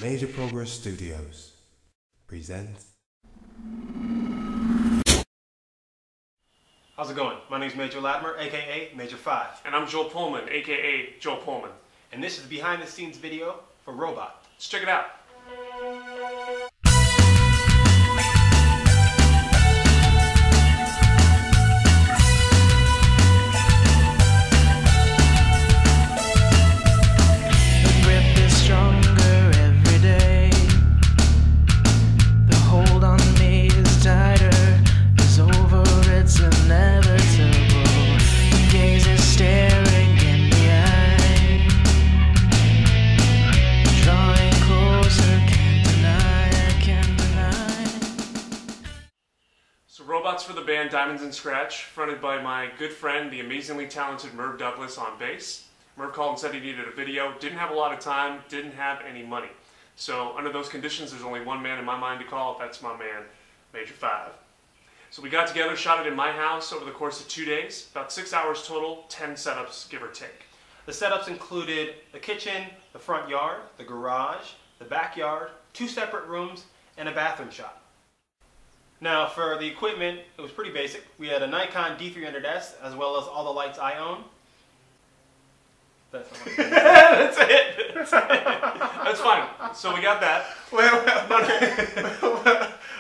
Major Progress Studios presents. How's it going? My name's Major Latimer, aka Major 5. And I'm Joel Poehlmann, aka Joel Poehlmann. And this is the behind the scenes video for Robot. Let's check it out. Robots for the band Diamonds N Sctrach, fronted by my good friend, the amazingly talented Merv Douglas on bass. Merv called and said he needed a video, didn't have a lot of time, didn't have any money. So under those conditions, there's only one man in my mind to call, that's my man, Major 5. So we got together, shot it in my house over the course of 2 days, about 6 hours total, 10 setups, give or take. The setups included the kitchen, the front yard, the garage, the backyard, 2 separate rooms, and a bathroom shot. Now for the equipment, it was pretty basic. We had a Nikon D300S as well as all the lights I own. That's it. That's fine. So we got that.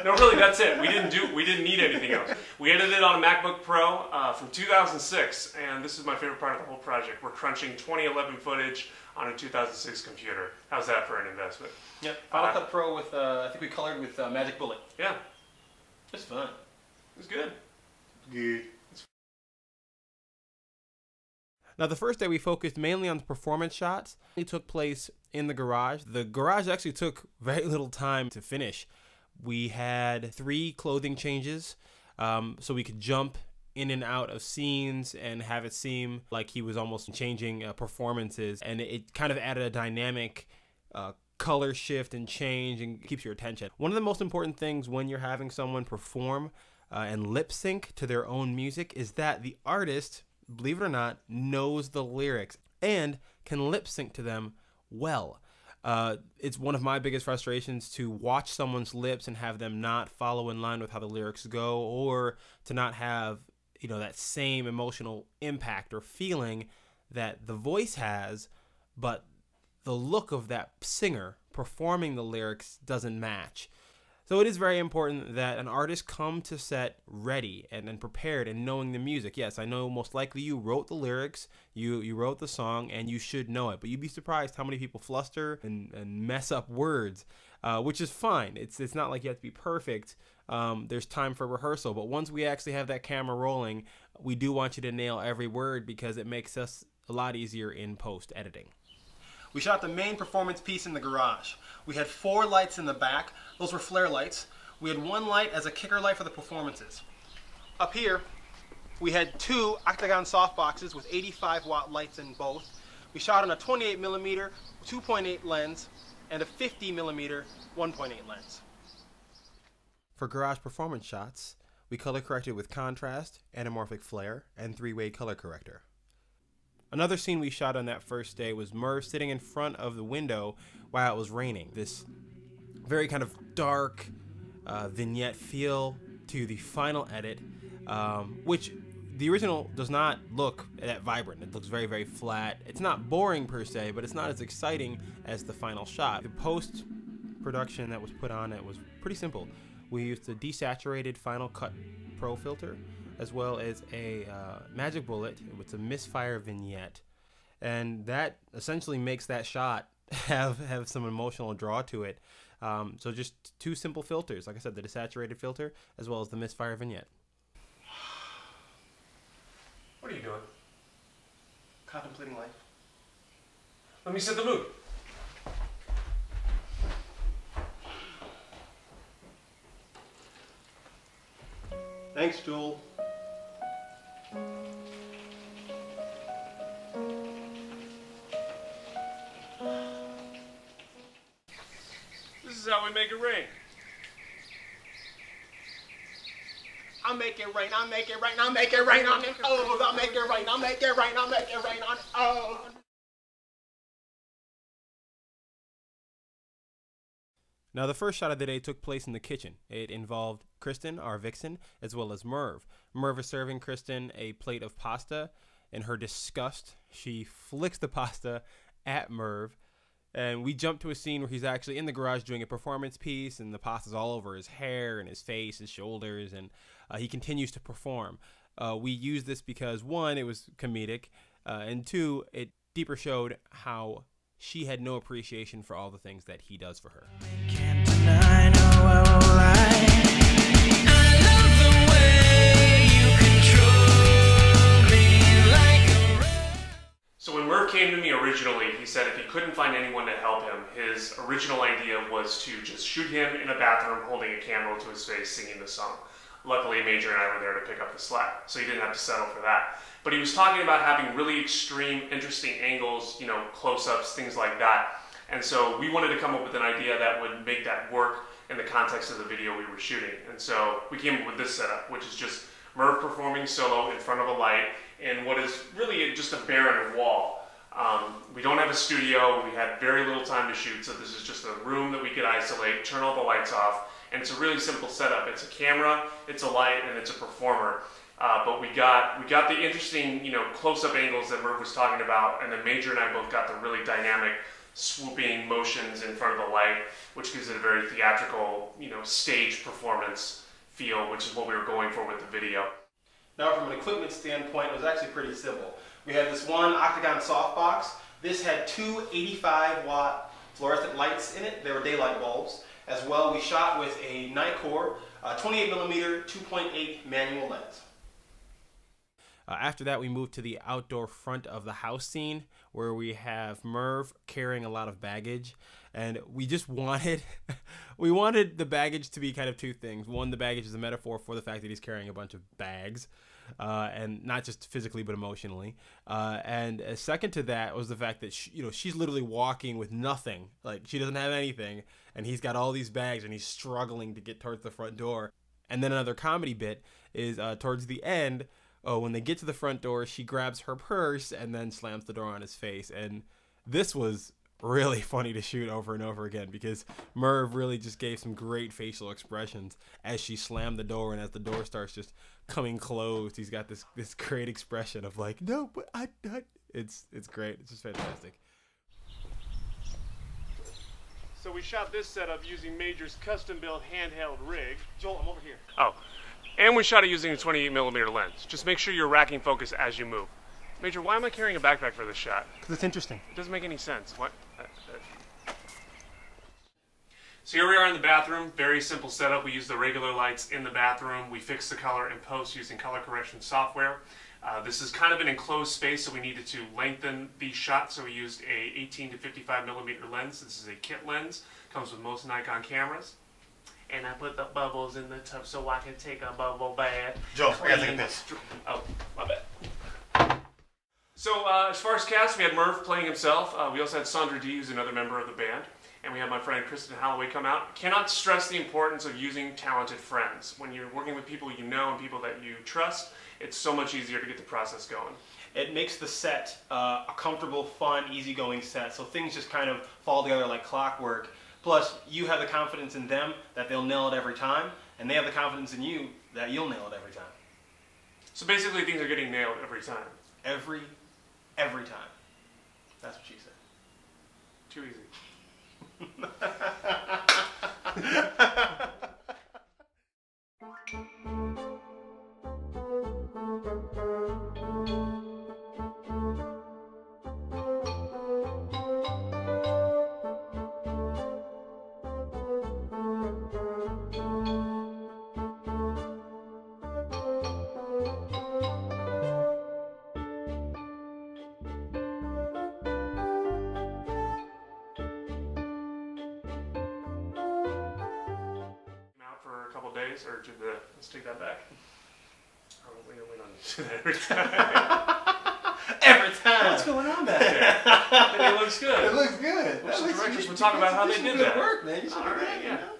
No, really, that's it. We didn't need anything else. We edited on a MacBook Pro from 2006, and this is my favorite part of the whole project. We're crunching 2011 footage on a 2006 computer. How's that for an investment? Yep. Final Cut Pro with I think we colored with Magic Bullet. Yeah. It's fun. It was good. Good. Now, the first day we focused mainly on the performance shots. It took place in the garage. The garage actually took very little time to finish. We had 3 clothing changes, so we could jump in and out of scenes and have it seem like he was almost changing performances, and it kind of added a dynamic color shift and change and keeps your attention. One of the most important things when you're having someone perform and lip sync to their own music is that the artist, believe it or not, knows the lyrics and can lip sync to them well. It's one of my biggest frustrations to watch someone's lips and have them not follow in line with how the lyrics go, or to not have, that same emotional impact or feeling that the voice has, but the look of that singer performing the lyrics doesn't match. So it is very important that an artist come to set ready and prepared and knowing the music. Yes, I know most likely you wrote the lyrics, you wrote the song, and you should know it. But you'd be surprised how many people fluster and mess up words, which is fine. It's not like you have to be perfect. There's time for rehearsal. But once we actually have that camera rolling, we do want you to nail every word because it makes us a lot easier in post-editing. We shot the main performance piece in the garage. We had 4 lights in the back. Those were flare lights. We had 1 light as a kicker light for the performances. Up here, we had 2 octagon softboxes with 85-watt lights in both. We shot on a 28mm 2.8 lens and a 50mm 1.8 lens. For garage performance shots, we color corrected with contrast, anamorphic flare, and 3-way color corrector. Another scene we shot on that first day was Merv sitting in front of the window while it was raining. This very kind of dark vignette feel to the final edit, which the original does not look that vibrant. It looks very, very flat. It's not boring per se, but it's not as exciting as the final shot. The post-production that was put on it was pretty simple. We used a desaturated Final Cut Pro filter, as well as a Magic Bullet with a misfire vignette, and that essentially makes that shot have some emotional draw to it. So just 2 simple filters, like I said, the desaturated filter as well as the misfire vignette. What are you doing? Contemplating life. Let me set the mood. Thanks, Joel. This is how we make it rain. I'll make it rain, I'll make it rain, I'll make it rain on it. Oh, I'll make it rain, I'll make it rain, I'll make it rain on it. Oh. Now, the first shot of the day took place in the kitchen. It involved Kristen, our vixen, as well as Merv. Merv is serving Kristen a plate of pasta. In her disgust, she flicks the pasta at Merv. And we jump to a scene where he's actually in the garage doing a performance piece, and the pasta's all over his hair and his face, his shoulders, and he continues to perform. We use this because, one, it was comedic, and two, it deeper showed how she had no appreciation for all the things that he does for her. Can't deny, no, I won't lie. I love the way you control me like a... So when Merv came to me originally, he said if he couldn't find anyone to help him, his original idea was to just shoot him in a bathroom holding a camera to his face singing the song. Luckily, Major and I were there to pick up the slack, so he didn't have to settle for that. But he was talking about having really extreme, interesting angles, you know, close-ups, things like that. And so we wanted to come up with an idea that would make that work in the context of the video we were shooting. And so we came up with this setup, which is just Merv performing solo in front of a light in what is really just a barren wall. We don't have a studio, we had very little time to shoot, so this is just a room that we could isolate, turn all the lights off, and it's a really simple setup. It's a camera, it's a light, and it's a performer. But we got the interesting, you know, close-up angles that Merv was talking about, and then Major and I both got the really dynamic, swooping motions in front of the light, which gives it a very theatrical, you know, stage performance feel, which is what we were going for with the video. Now, from an equipment standpoint, it was actually pretty simple. We had this one octagon softbox. This had two 85-watt fluorescent lights in it. They were daylight bulbs. As well, we shot with a Nikkor 28mm 2.8 manual lens. After that, we moved to the outdoor front of the house scene where we have Merv carrying a lot of baggage. And we just wanted, we wanted the baggage to be kind of two things. One, the baggage is a metaphor for the fact that he's carrying a bunch of bags, and not just physically but emotionally. And second to that was the fact that she's literally walking with nothing, like she doesn't have anything, and he's got all these bags and he's struggling to get towards the front door. And then another comedy bit is towards the end. When they get to the front door, she grabs her purse and then slams the door on his face. And this was really funny to shoot over and over again because Merv really just gave some great facial expressions as she slammed the door, and as the door starts just coming closed, he's got this great expression of like, no, but I it's great. It's just fantastic. So we shot this setup using Major's custom-built handheld rig. Joel, I'm over here. Oh, and we shot it using a 28mm lens. Just make sure you're racking focus as you move. Major, why am I carrying a backpack for this shot? Because it's interesting. It doesn't make any sense. What? So here we are in the bathroom. Very simple setup. We use the regular lights in the bathroom. We fix the color in post using color correction software. This is kind of an enclosed space, so we needed to lengthen the shot, so we used a 18 to 55mm lens. This is a kit lens. Comes with most Nikon cameras. And I put the bubbles in the tub so I can take a bubble bath. Joe, I gotta take a piss. Oh, my bad. So as far as cast, we had Merv playing himself. We also had Sandra D, who's another member of the band. And we had my friend Kristen Holloway come out. Cannot stress the importance of using talented friends. When you're working with people you know and people that you trust, it's so much easier to get the process going. It makes the set a comfortable, fun, easygoing set, so things just kind of fall together like clockwork. Plus, you have the confidence in them that they'll nail it every time, and they have the confidence in you that you'll nail it every time. So basically, things are getting nailed every time. Every time. That's what she said. Too easy. Days, or did the, let's take that back. Oh, we don't do that every time. Every time. What's going on back there? It looks good. It looks good. Directors would talk about how they did that. Good work, man. You should All do right, that, yeah. you know?